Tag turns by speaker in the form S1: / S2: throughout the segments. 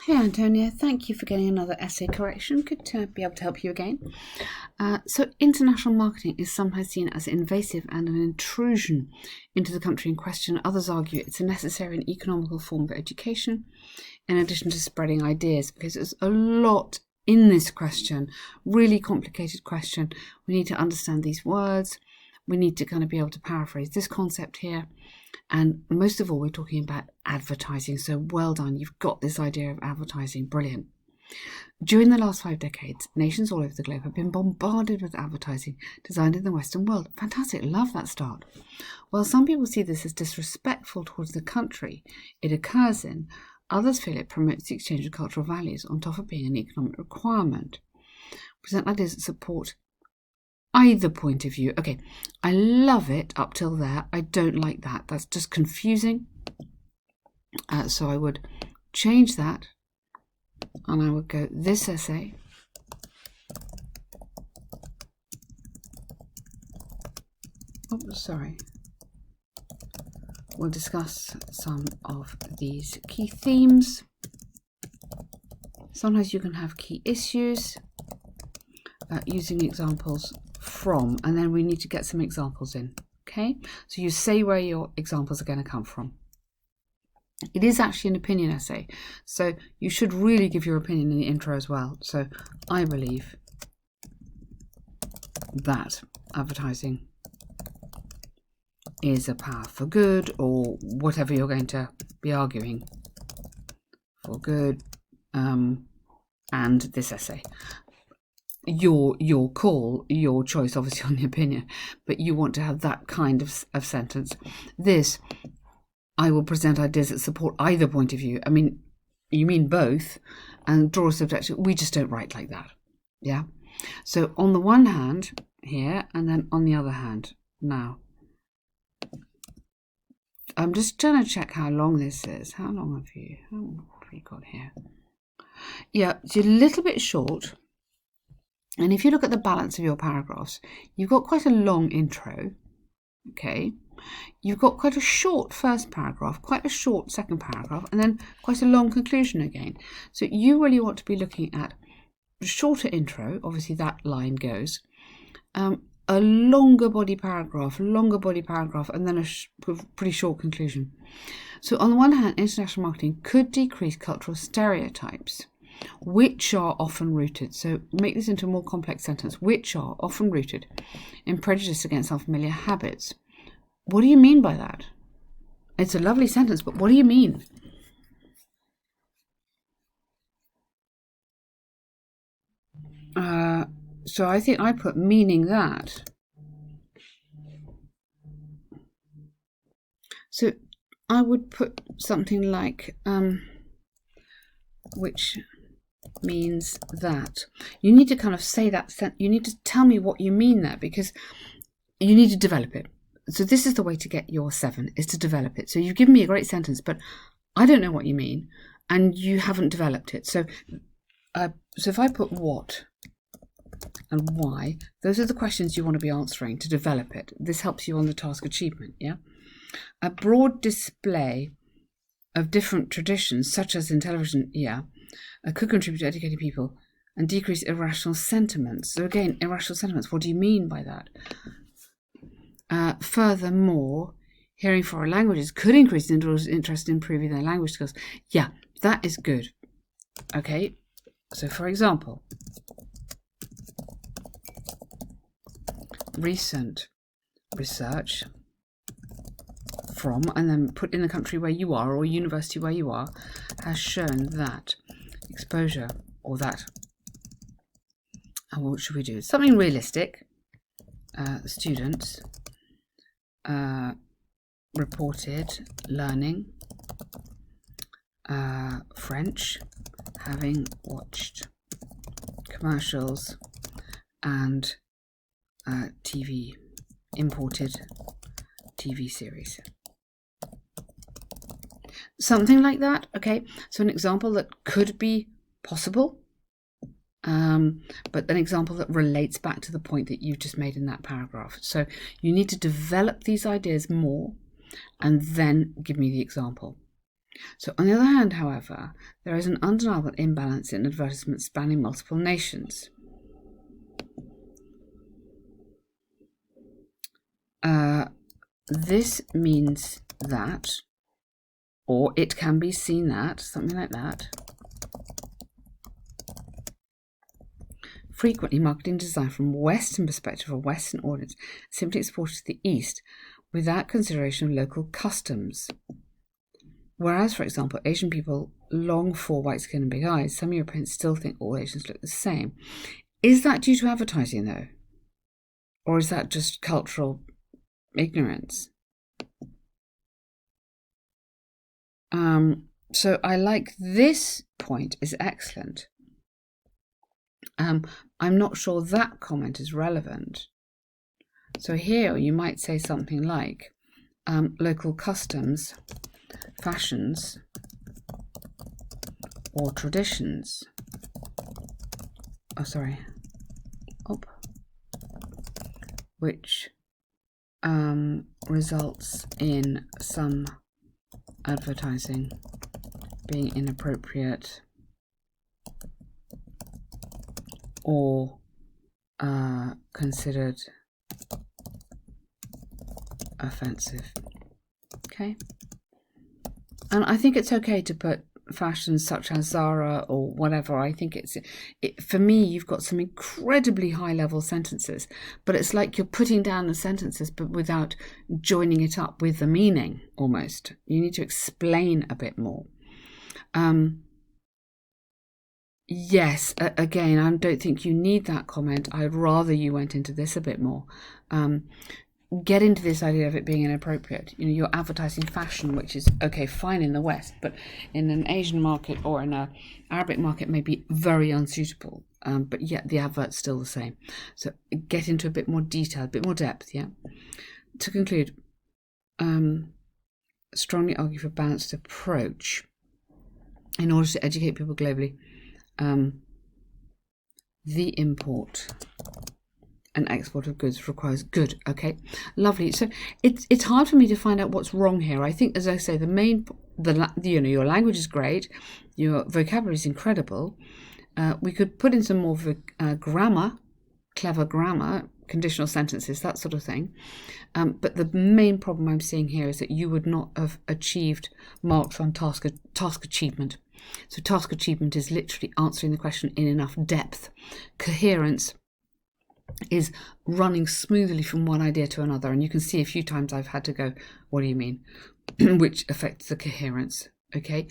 S1: Hey Antonia, thank you for getting another essay correction. Good to be able to help you again. So international marketing is sometimes seen as invasive and an intrusion into the country in question. Others argue it's a necessary and economical form of education, in addition to spreading ideas, because there's a lot in this question, really complicated question. We need to understand these words. We need to kind of be able to paraphrase this concept here. And most of all, we're talking about advertising. So well done. You've got this idea of advertising. Brilliant. During the last 5 decades, nations all over the globe have been bombarded with advertising designed in the Western world. Fantastic. Love that start. While some people see this as disrespectful towards the country it occurs in, others feel it promotes the exchange of cultural values on top of being an economic requirement. Present ideas that support either point of view. Okay, I love it up till there. I don't like that. That's just confusing. So I would change that and I would go this essay. Oh, sorry. We'll discuss some of these key themes. Sometimes you can have key issues using examples from, and then we need to get some examples in. Okay, so you say where your examples are going to come from. It is actually an opinion essay, so you should really give your opinion in the intro as well. So I believe that advertising is a power for good, or whatever you're going to be arguing for good, and this essay. Your call, your choice, obviously, on the opinion, but you want to have that kind of sentence. This, I will present ideas that support either point of view. I mean, you mean both, and draw a subjection. We just don't write like that. Yeah. So on the one hand here, and then on the other hand. Now, I'm just trying to check how long this is. How long have you got here? Yeah, it's a little bit short. And if you look at the balance of your paragraphs, you've got quite a long intro, okay? You've got quite a short first paragraph, quite a short second paragraph, and then quite a long conclusion again. So you really want to be looking at a shorter intro, obviously that line goes, a longer body paragraph, and then a pretty short conclusion. So on the one hand, international marketing could decrease cultural stereotypes, which are often rooted, so make this into a more complex sentence, which are often rooted in prejudice against unfamiliar habits. What do you mean by that? It's a lovely sentence, but what do you mean? So I think I put meaning that. So I would put something like, which means that. You need to kind of say that, you need to tell me what you mean there, because you need to develop it. So this is the way to get your 7, is to develop it. So you've given me a great sentence, but I don't know what you mean, and you haven't developed it. So if I put what and why, those are the questions you want to be answering to develop it. This helps you on the task achievement, yeah? A broad display of different traditions, such as in television, could contribute to educating people and decrease irrational sentiments. So again, irrational sentiments, what do you mean by that? Furthermore, hearing foreign languages could increase individuals' interest in improving their language skills. Yeah, that is good. Okay, so for example, recent research from, and then put in the country where you are or university where you are, has shown that exposure, or that, and what should we do? Something realistic. Students reported learning French, having watched commercials and imported TV series. Something like that, okay? So an example that could be possible, but an example that relates back to the point that you've just made in that paragraph. So you need to develop these ideas more and then give me the example. So on the other hand, however, there is an undeniable imbalance in advertisements spanning multiple nations. This means that, or it can be seen that, something like that. Frequently, marketing design from a Western perspective or Western audience simply exported to the East without consideration of local customs. Whereas, for example, Asian people long for white skin and big eyes, some Europeans still think all Asians look the same. Is that due to advertising, though? Or is that just cultural ignorance? So I like this point, is excellent. I'm not sure that comment is relevant. So here you might say something like local customs, fashions, or traditions. Which results in some advertising being inappropriate or considered offensive. Okay, and I think it's okay to put fashions such as Zara or whatever. I think for me, you've got some incredibly high level sentences, but it's like you're putting down the sentences but without joining it up with the meaning. Almost, you need to explain a bit more. Yes, again, I don't think you need that comment. I'd rather you went into this a bit more. Get into this idea of it being inappropriate. You know, you're advertising fashion, which is okay, fine in the West, but in an Asian market or in an Arabic market may be very unsuitable. But yet the advert's still the same. So get into a bit more detail, a bit more depth. Yeah. To conclude, strongly argue for a balanced approach in order to educate people globally. The import and export of goods requires good. Okay, lovely. So it's hard for me to find out what's wrong here. I think, as I say, your language is great, your vocabulary is incredible. We could put in some more grammar, clever grammar, conditional sentences, that sort of thing. But the main problem I'm seeing here is that you would not have achieved marks on task achievement. So task achievement is literally answering the question in enough depth. Coherence is running smoothly from one idea to another, and you can see a few times I've had to go, what do you mean? Which affects the coherence. Okay.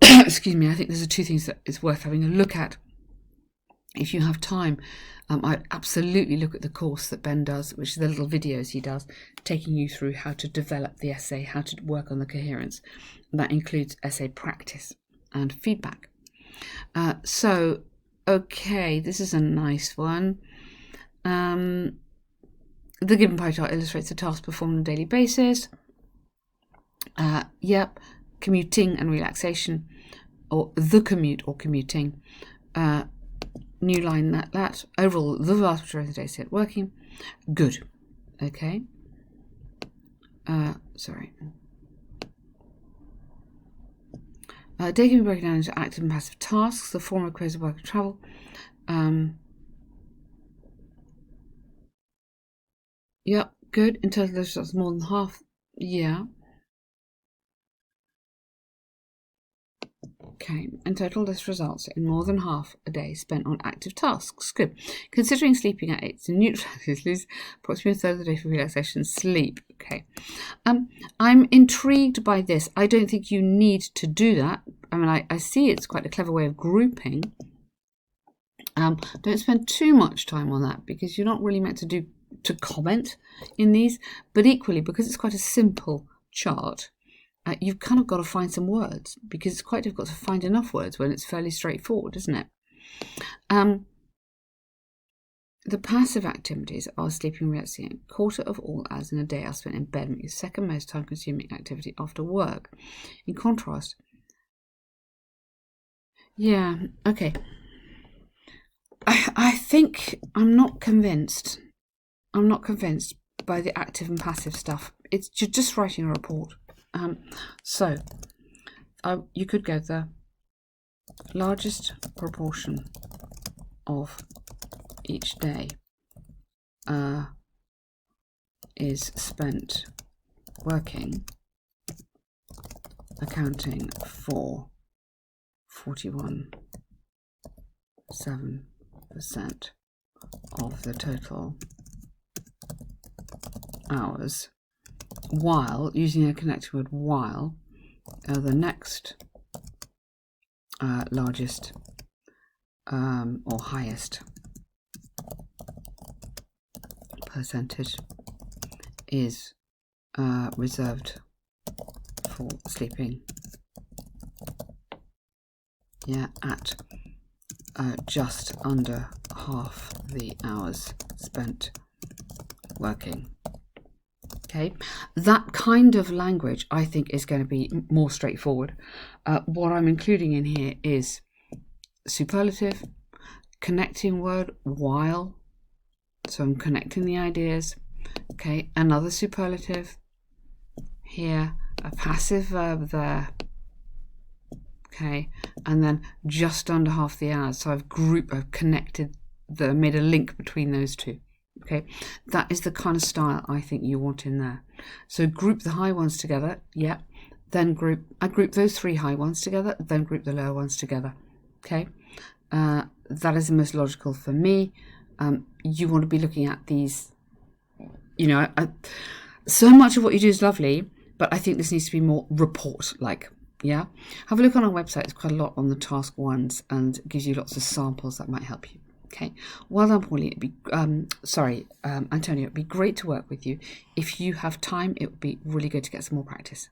S1: Excuse me. I think those are two things that it's worth having a look at if you have time. I'd absolutely look at the course that Ben does, which is the little videos he does, taking you through how to develop the essay, how to work on the coherence. And that includes essay practice and feedback. Okay, this is a nice one. The given pie chart illustrates the task performed on a daily basis. Yep, commuting and relaxation, or the commute or commuting. New line that. Overall, the vast majority of the day spent working. Good. Okay. Sorry. Day can be broken down into active and passive tasks. The former requires work and travel. Yep, good. In total, that's more than half. Yeah. Okay, in total this results in more than half a day spent on active tasks. Good. Considering sleeping at 8 to neutralise, lose approximately a third of the day for relaxation and sleep. Okay. I'm intrigued by this. I don't think you need to do that. I mean, I see it's quite a clever way of grouping. Don't spend too much time on that because you're not really meant to comment in these, but equally because it's quite a simple chart. You've kind of got to find some words because it's quite difficult to find enough words when it's fairly straightforward, isn't it? The passive activities are sleeping, relaxing. A quarter of all hours in a day are spent in bed, making the second most time-consuming activity after work. In contrast, yeah, okay. I think I'm not convinced. I'm not convinced by the active and passive stuff. It's just writing a report. So you could go the largest proportion of each day is spent working, accounting for 41.7% of the total hours, while, using a connected word while, the next largest or highest percentage is reserved for sleeping. Yeah, at just under half the hours spent working. Okay, that kind of language I think is going to be more straightforward. What I'm including in here is superlative, connecting word while, so I'm connecting the ideas. Okay, another superlative here, a passive verb there. Okay, and then just under half the hours. So I've connected, made a link between those two. Okay, that is the kind of style I think you want in there. So group the high ones together, yeah. Then I group those three high ones together, then group the lower ones together. Okay, that is the most logical for me. You want to be looking at these, so much of what you do is lovely, but I think this needs to be more report-like. Yeah, have a look on our website. There's quite a lot on the task ones and gives you lots of samples that might help you. Okay, well done, Pauline. Antonia, it'd be great to work with you. If you have time, it would be really good to get some more practice.